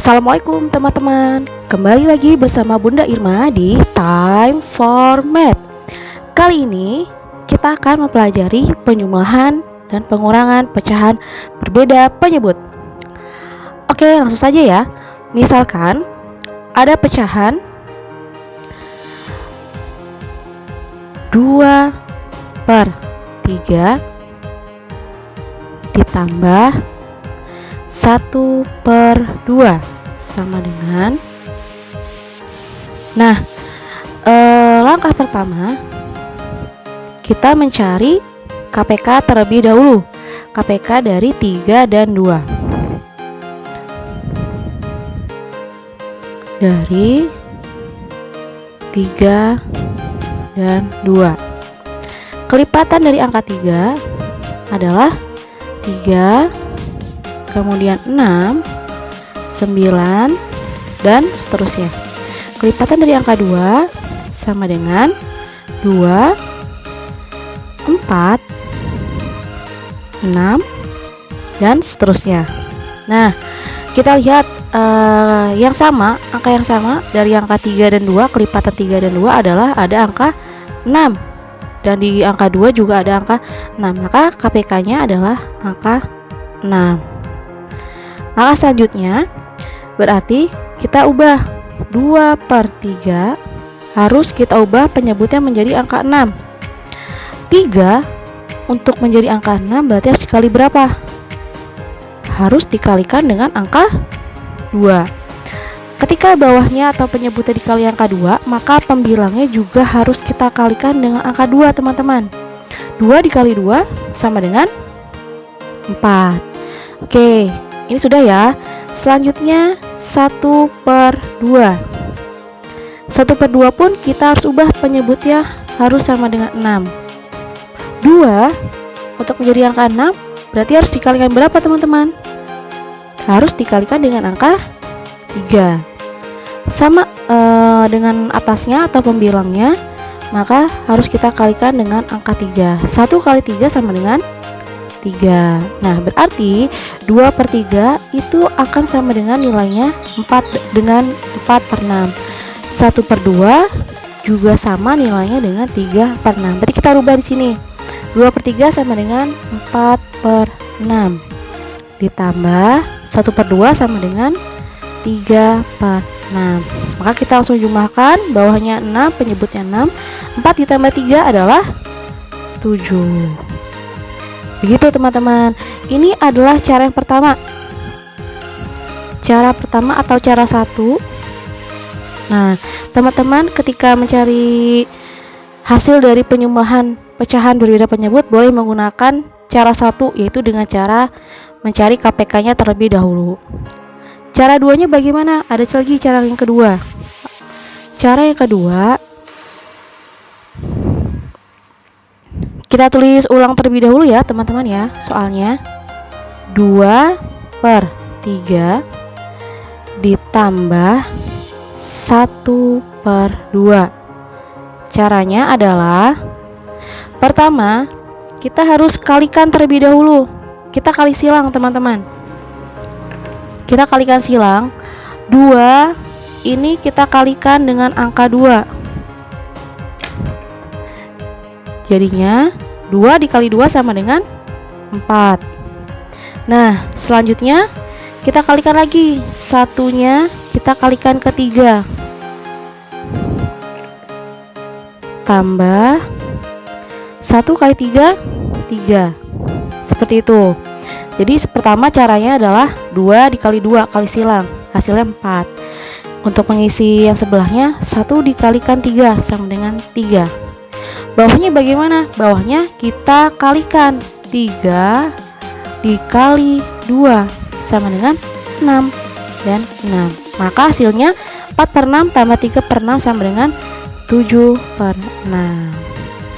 Assalamualaikum teman-teman. Kembali lagi bersama Bunda Irma di Time for Math. Kali ini kita akan mempelajari penjumlahan dan pengurangan pecahan berbeda penyebut. Oke, langsung saja ya. Misalkan ada pecahan 2/3 ditambah 1/2 sama dengan. Nah, langkah pertama kita mencari KPK terlebih dahulu. KPK dari 3 dan 2. Dari 3 dan 2. Kelipatan dari angka 3 adalah 3, kemudian 6, 9, dan seterusnya. Kelipatan dari angka 2 sama dengan 2, 4, 6, dan seterusnya. Nah, kita lihat yang sama, angka yang sama dari angka 3 dan 2, kelipatan 3 dan 2 adalah ada angka 6. Dan di angka 2 juga ada angka 6. Maka KPK-nya adalah angka 6. Maka selanjutnya berarti kita ubah 2/3, harus kita ubah penyebutnya menjadi angka 6. 3 untuk menjadi angka 6 berarti harus dikali berapa? Harus dikalikan dengan angka 2. Ketika bawahnya atau penyebutnya dikali angka 2, maka pembilangnya juga harus kita kalikan dengan angka 2, teman-teman. 2 dikali 2 sama dengan 4. Oke, ini sudah ya. Selanjutnya 1/2. 1/2 pun kita harus ubah penyebutnya harus sama dengan 6. 2 untuk menjadi angka 6 berarti harus dikalikan berapa, teman-teman? Harus dikalikan dengan angka 3. Sama dengan atasnya atau pembilangnya, maka harus kita kalikan dengan angka 3. 1 kali 3 sama dengan 3. Nah, berarti 2/3 itu akan sama dengan nilainya 4 dengan 4/6. 1/2 juga sama nilainya dengan 3/6. Berarti kita rubah di sini. 2/3 sama dengan 4/6 ditambah 1/2 sama dengan 3/6. Maka kita langsung jumlahkan, bawahnya 6, penyebutnya 6. 4 ditambah 3 adalah 7. Begitu, teman-teman. Ini adalah cara yang pertama. Cara pertama atau cara 1. Nah, teman-teman ketika mencari hasil dari penjumlahan pecahan berbeda penyebut boleh menggunakan cara 1, yaitu dengan cara mencari KPK-nya terlebih dahulu. Cara 2-nya bagaimana? Ada lagi cara yang kedua. Cara yang kedua, kita tulis ulang terlebih dahulu ya, teman-teman ya, soalnya. 2/3 ditambah 1/2. Caranya adalah, pertama, kita harus kalikan terlebih dahulu. Kita kali silang, teman-teman. Kita kalikan silang. 2 ini kita kalikan dengan angka 2. Jadinya 2 dikali 2 sama dengan 4. Nah, selanjutnya kita kalikan lagi. Satunya kita kalikan ke 3. Tambah 1 kali 3, 3. Seperti itu. Jadi pertama caranya adalah 2 dikali 2 kali silang, hasilnya 4. Untuk mengisi yang sebelahnya, 1 dikalikan 3 sama dengan 3. Bawahnya bagaimana? Bawahnya kita kalikan 3 dikali 2 sama dengan 6 dan 6. Maka hasilnya 4/6 tambah 3/6 sama dengan 7/6.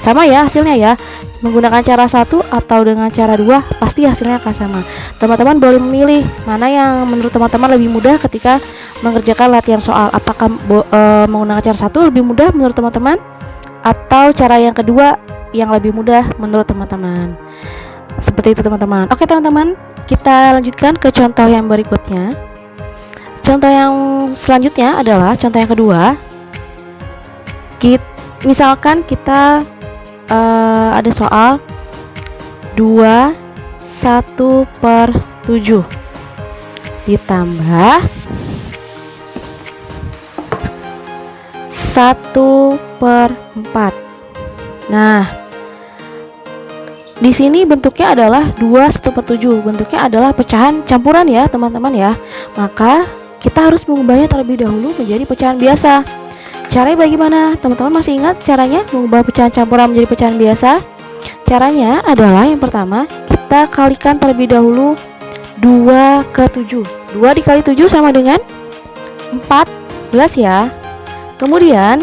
Sama ya hasilnya ya. Menggunakan cara 1 atau dengan cara 2 pasti hasilnya akan sama. Teman-teman boleh memilih mana yang menurut teman-teman lebih mudah ketika mengerjakan latihan soal. Apakah menggunakan cara 1 lebih mudah menurut teman-teman, atau cara yang kedua yang lebih mudah menurut teman-teman? Seperti itu, teman-teman. Oke, teman-teman, kita lanjutkan ke contoh yang berikutnya. Contoh yang selanjutnya adalah contoh yang kedua. Misalkan kita ada soal 21/7 ditambah 1/4. Nah, di sini bentuknya adalah 21/7. Bentuknya adalah pecahan campuran ya, teman-teman ya. Maka kita harus mengubahnya terlebih dahulu menjadi pecahan biasa. Caranya bagaimana? Teman-teman masih ingat caranya mengubah pecahan campuran menjadi pecahan biasa? Caranya adalah yang pertama, kita kalikan terlebih dahulu 2/7. 2 dikali 7 sama dengan 14 ya. Kemudian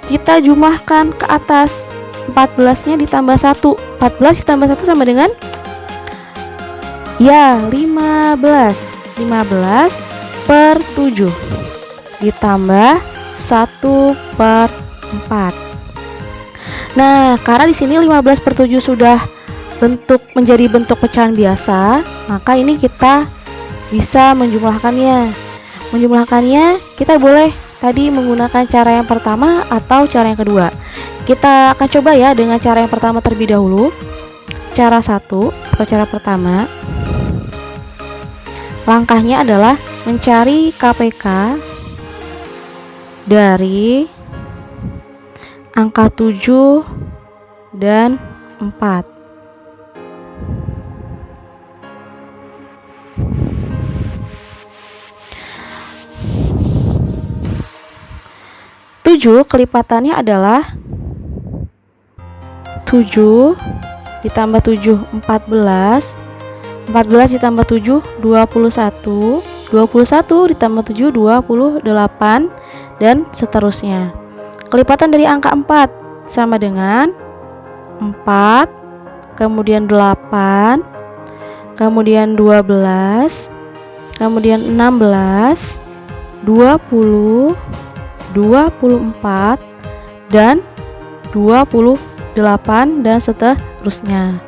kita jumlahkan ke atas. 14-nya ditambah 1. 14 ditambah 1 sama dengan 15. 15/7 ditambah 1/4. Nah, karena di sini 15/7 sudah menjadi bentuk pecahan biasa, maka ini kita bisa menjumlahkannya. Menjumlahkannya kita boleh tadi menggunakan cara yang pertama atau cara yang kedua. Kita akan coba ya dengan cara yang pertama terlebih dahulu. Cara 1 atau cara pertama. Langkahnya adalah mencari KPK dari angka 7 dan 4. Tujuh kelipatannya adalah 7 ditambah 7 14. 14 ditambah 7 21. 21 ditambah 7 28 dan seterusnya. Kelipatan dari angka 4 sama dengan 4, kemudian 8, kemudian 12, kemudian 16, 20, 24 dan 28 dan seterusnya.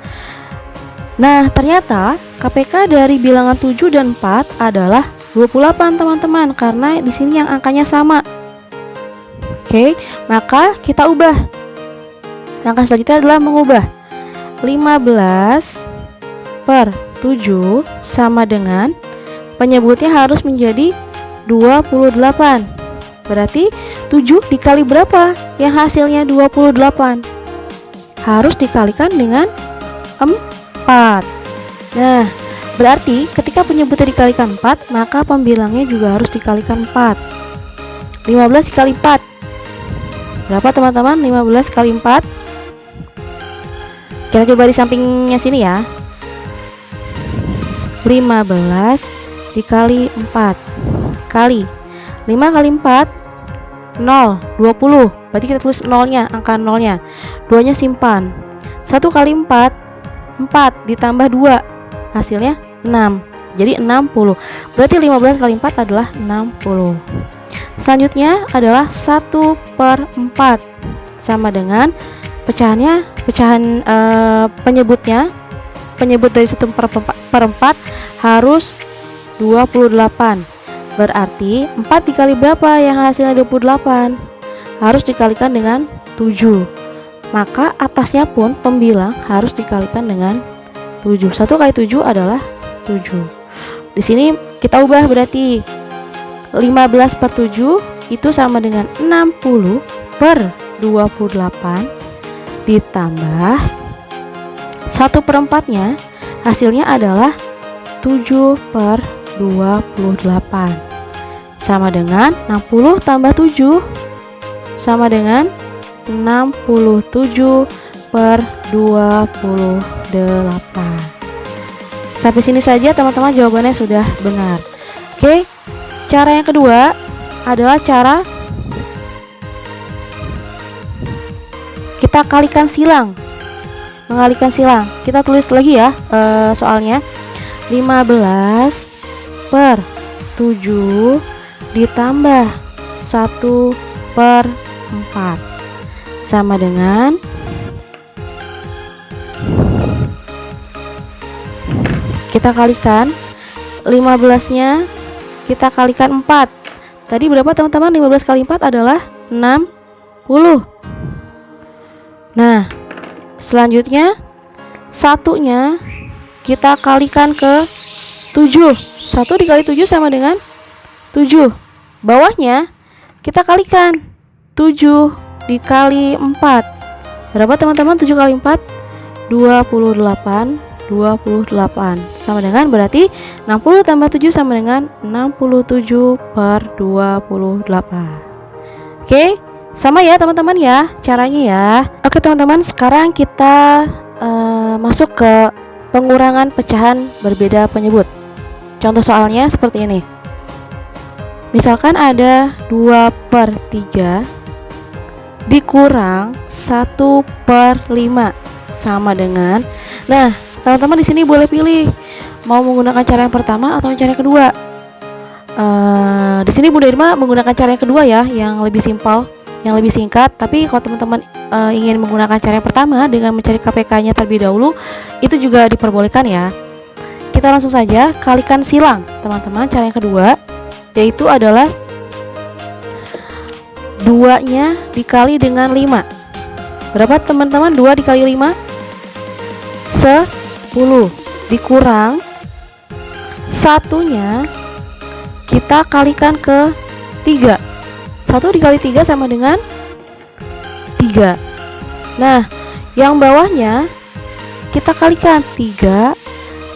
Nah, ternyata KPK dari bilangan 7 dan 4 adalah 28, teman-teman, karena di sini yang angkanya sama. Oke, maka kita ubah. Langkah selanjutnya adalah mengubah 15/7 sama dengan penyebutnya harus menjadi 28. Berarti 7 dikali berapa yang hasilnya 28? Harus dikalikan dengan 4. Nah, berarti ketika penyebutnya dikalikan 4, maka pembilangnya juga harus dikalikan 4. 15 dikali 4 berapa, teman-teman? 15 kali 4. Kita coba di sampingnya sini ya. 15 dikali 4 kali 5 kali 4 0, 20. Berarti kita tulis nolnya, angka nolnya. 2-nya simpan. 1 kali 4 4 ditambah 2 hasilnya 6. Jadi 60. Berarti 15 kali 4 adalah 60. Selanjutnya adalah 1/4 sama dengan penyebutnya. Penyebut dari 1/4 harus 28. Berarti 4 dikali berapa yang hasilnya 28? Harus dikalikan dengan 7. Maka atasnya pun pembilang harus dikalikan dengan 7. 1 kali 7 adalah 7. Di sini kita ubah, berarti 15/7 itu sama dengan 60/28 ditambah 1/4-nya hasilnya adalah 7/28 sama dengan 60 tambah 7 sama dengan 67/28. Sampai sini saja, teman-teman, jawabannya sudah benar. Oke, cara yang kedua adalah cara kita kalikan silang. Mengalihkan silang. Kita tulis lagi ya soalnya. 15/7 ditambah 1/4 sama dengan 15-nya kita kalikan 4. Tadi berapa teman-teman? 15 kali 4 adalah 60. Nah, selanjutnya satunya kita kalikan ke 7. 1 dikali 7 sama dengan 7. Bawahnya kita kalikan 7 dikali 4. Berapa teman-teman? 7 kali 4 28. 28 sama dengan berarti 60 tambah 7 sama dengan 67 per 28. Oke, sama ya teman-teman ya caranya ya. Oke teman-teman, sekarang kita masuk ke pengurangan pecahan berbeda penyebut. Contoh soalnya seperti ini. Misalkan ada 2/3 dikurang 1/5 sama dengan, nah teman-teman di sini boleh pilih mau menggunakan cara yang pertama atau cara yang kedua. Di sini Bunda Irma menggunakan cara yang kedua ya, yang lebih simpel, yang lebih singkat. Tapi kalau teman-teman ingin menggunakan cara yang pertama dengan mencari KPK-nya terlebih dahulu, itu juga diperbolehkan ya. Kita langsung saja kalikan silang teman-teman. Cara yang kedua yaitu adalah 2-nya dikali dengan 5. Berapa teman-teman? 2 dikali 5 10 dikurang satunya kita kalikan ke 3. 1 dikali 3 sama dengan 3. Nah, yang bawahnya kita kalikan 3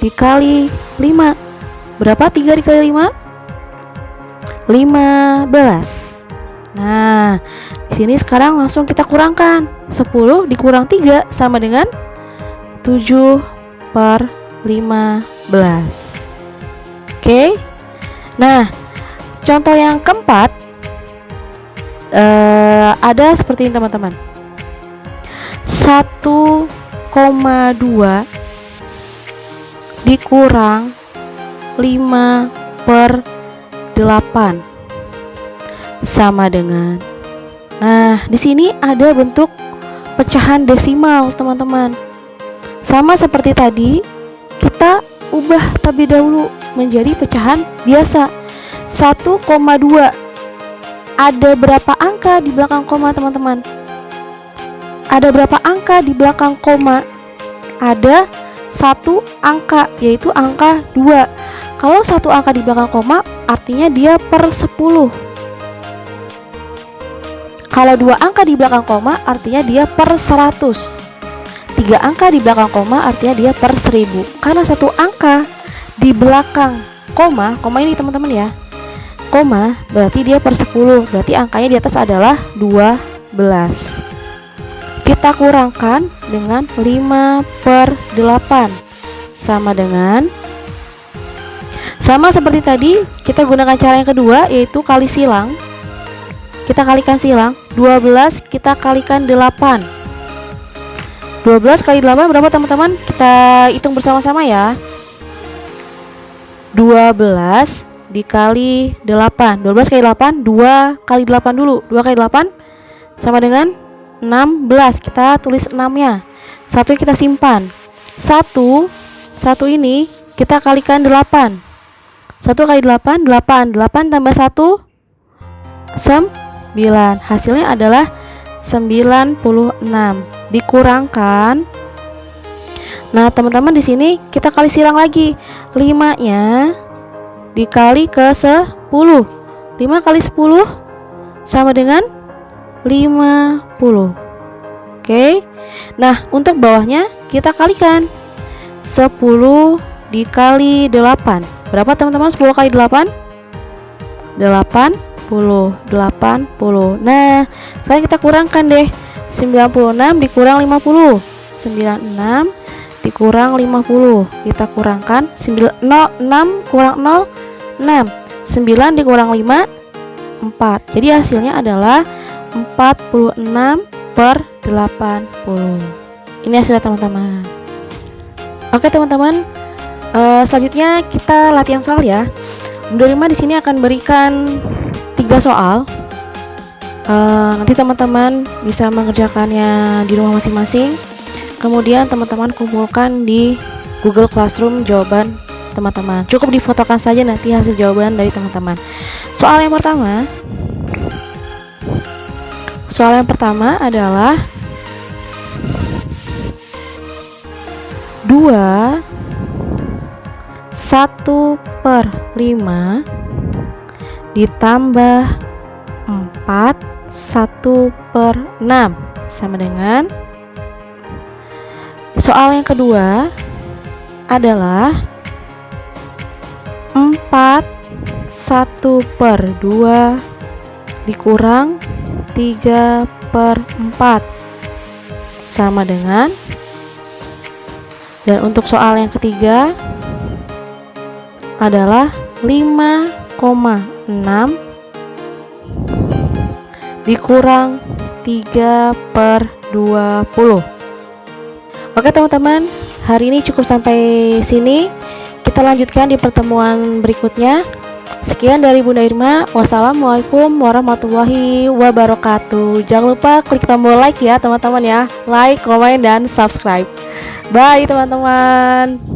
dikali 5. Berapa 3 dikali 5? 15. Nah, di sini sekarang langsung kita kurangkan. 10 dikurang 3 sama dengan 7/15. Oke. Nah, contoh yang keempat ada seperti ini teman-teman. 1,2 dikurang 5/8 sama dengan, nah di sini ada bentuk pecahan desimal teman-teman. Sama seperti tadi, kita ubah terlebih dahulu menjadi pecahan biasa. 1,2 ada berapa angka di belakang koma teman-teman? Ada berapa angka di belakang koma? Ada 1 angka, yaitu angka 2. Kalau 1 angka di belakang koma artinya dia per 10. Kalau 2 angka di belakang koma artinya dia per 100. 3 angka di belakang koma artinya dia per 1000. Karena 1 angka di belakang koma ini teman-teman ya, koma berarti dia per 10, berarti angkanya di atas adalah 12. Kita kurangkan dengan 5/8 sama dengan, sama seperti tadi kita gunakan cara yang kedua yaitu kali silang. Kita kalikan silang, 12 kita kalikan 8. 12 kali 8 berapa teman-teman? Kita hitung bersama-sama ya. 12 dikali 8. 12 kali 8, 2 kali 8 dulu. 2 kali 8 sama dengan 16. Kita tulis 6-nya. 1 kita simpan. 1 ini kita kalikan 8. 1 kali 8, 8 tambah 1 9. Hasilnya adalah 96. Dikurangkan, nah teman-teman di sini kita kali silang lagi. 5-nya dikali ke 10. 5 kali 10 sama dengan 50. Oke. Nah, untuk bawahnya kita kalikan. 10 dikali 8. Berapa teman-teman? 10 kali 8? 80. Nah, sekarang kita kurangkan deh. 96 dikurang 50. 96 dikurang 50. Kita kurangkan 6 kurang 0 6. 9 dikurang 5 4. Jadi hasilnya adalah 46/80. Ini hasilnya teman-teman. Oke teman-teman, selanjutnya kita latihan soal ya. Bunda Rima di sini akan berikan 3 soal. Nanti teman-teman bisa mengerjakannya di rumah masing-masing. Kemudian teman-teman kumpulkan di Google Classroom jawaban teman-teman. Cukup difotokan saja nanti hasil jawaban dari teman-teman. Soal yang pertama adalah 2 1/5 ditambah 4 1/6 sama dengan. Soal yang kedua adalah 4 1/2 dikurang 3/4 sama dengan. Dan untuk soal yang ketiga adalah 5,6 dikurang 3/20. Oke teman-teman, hari ini cukup sampai sini. Kita lanjutkan di pertemuan berikutnya. Sekian dari Bunda Irma. Wassalamualaikum warahmatullahi wabarakatuh. Jangan lupa klik tombol like ya teman-teman ya. Like, komen, dan subscribe. Bye teman-teman.